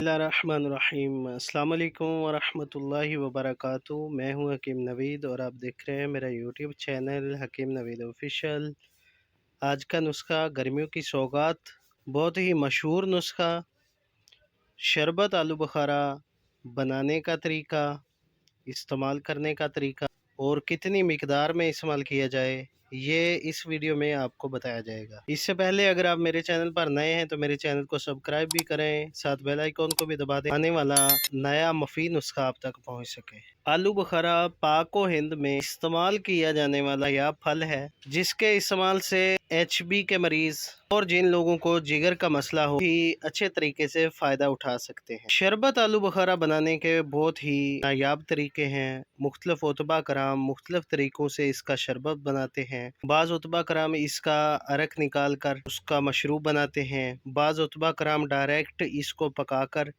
बिस्मिल्लाहिर्रहमानिर्रहीम। अस्सलाम वालेकुम वरहमतुल्लाहि वबरकातुहू। मैं हूं हकीम नवीद और आप देख रहे हैं मेरा यूट्यूब चैनल हकीम नवीद ऑफिशियल। आज का नुस्खा गर्मियों की सौगात, बहुत ही मशहूर नुस्खा शरबत आलू बुखारा बनाने का तरीका, इस्तेमाल करने का तरीका और कितनी मिकदार में इस्तेमाल किया जाए, ये इस वीडियो में आपको बताया जाएगा। इससे पहले अगर आप मेरे चैनल पर नए हैं तो मेरे चैनल को सब्सक्राइब भी करें, साथ बेल आइकॉन को भी दबा दें, आने वाला नया मुफीद नुस्खा आप तक पहुंच सके। आलू बुखारा पाक व हिंद में इस्तेमाल किया जाने वाला यह फल है जिसके इस्तेमाल से HB के मरीज और जिन लोगों को जिगर का मसला हो भी अच्छे तरीके से फ़ायदा उठा सकते हैं। शरबत आलू बुखारा बनाने के बहुत ही नायाब तरीके हैं। मुख्तलिफ उतबा कराम मुख्तलिफ तरीक़ों से इसका शरबत बनाते हैं। बाज़ उतबा कराम इसका अरक निकाल कर उसका मशरूब बनाते हैं। बाज़ उतबा कराम डायरेक्ट इसको पका कर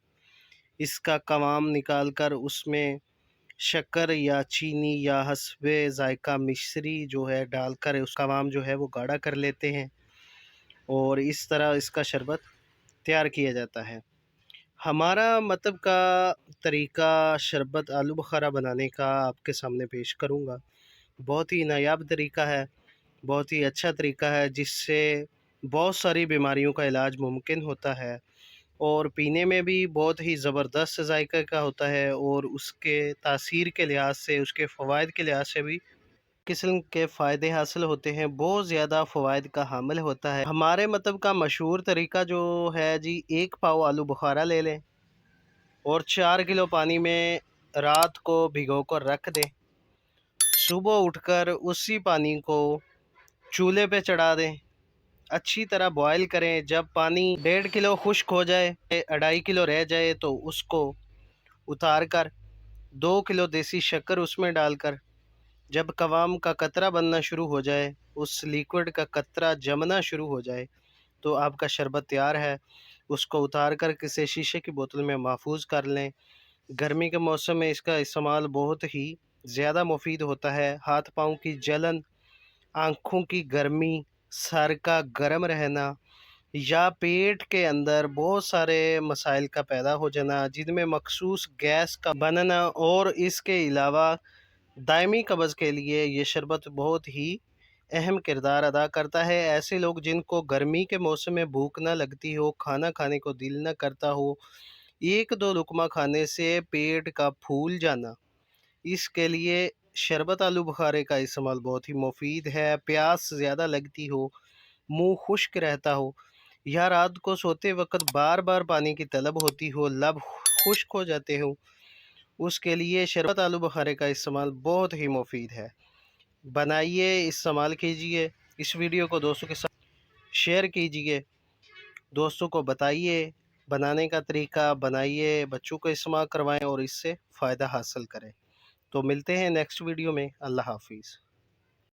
इसका कवाम निकाल कर उसमें शक्कर या चीनी या हस्बे ज़ायका मिश्री जो है डालकर उस कवाम जो है वो गाढ़ा कर लेते हैं और इस तरह इसका शरबत तैयार किया जाता है। हमारा मतलब का तरीका शरबत आलू बुखारा बनाने का आपके सामने पेश करूँगा। बहुत ही नायाब तरीका है, बहुत ही अच्छा तरीका है जिससे बहुत सारी बीमारियों का इलाज मुमकिन होता है और पीने में भी बहुत ही ज़बरदस्त ज़ायक़े का होता है और उसके तासीर के लिहाज से, उसके फ़वाइद के लिहाज से भी किस्म के फ़ायदे हासिल होते हैं, बहुत ज़्यादा फ़वाइद का हामिल होता है। हमारे मतलब का मशहूर तरीका जो है जी, 1 पाव आलू बुखारा ले लें और 4 किलो पानी में रात को भिगो कर रख दें। सुबह उठकर उसी पानी को चूल्हे पे चढ़ा दें, अच्छी तरह बॉयल करें। जब पानी 1.5 किलो खुश्क हो जाए, 2.5 किलो रह जाए तो उसको उतार कर 2 किलो देसी शक्कर उसमें डालकर जब कवाम का कतरा बनना शुरू हो जाए, उस लिक्विड का कतरा जमना शुरू हो जाए तो आपका शरबत तैयार है। उसको उतार कर किसी शीशे की बोतल में महफूज कर लें। गर्मी के मौसम में इसका इस्तेमाल बहुत ही ज़्यादा मुफीद होता है। हाथ पाँव की जलन, आँखों की गर्मी, सर का गर्म रहना या पेट के अंदर बहुत सारे मसाइल का पैदा हो जाना जिनमें मखसूस गैस का बनना और इसके अलावा दायमी कब्ज़ के लिए ये शरबत बहुत ही अहम किरदार अदा करता है। ऐसे लोग जिनको गर्मी के मौसम में भूख ना लगती हो, खाना खाने को दिल न करता हो, 1-2 लुक़मा खाने से पेट का फूल जाना, इसके लिए शरबत आलू बुखारे का इस्तेमाल बहुत ही मुफीद है। प्यास ज़्यादा लगती हो, मुँह खुश्क रहता हो या रात को सोते वक़्त बार-बार पानी की तलब होती हो, लब खुश्क हो जाते हों, उसके लिए शरबत आलू बुखारे का इस्तेमाल बहुत ही मुफीद है। बनाइए, इस्तेमाल कीजिए। इस वीडियो को दोस्तों के साथ शेयर कीजिए, दोस्तों को बताइए बनाने का तरीका, बनाइए, बच्चों को इस्तेमाल करवाएं और इससे फ़ायदा हासिल करें। तो मिलते हैं नेक्स्ट वीडियो में। अल्लाह हाफ़िज़।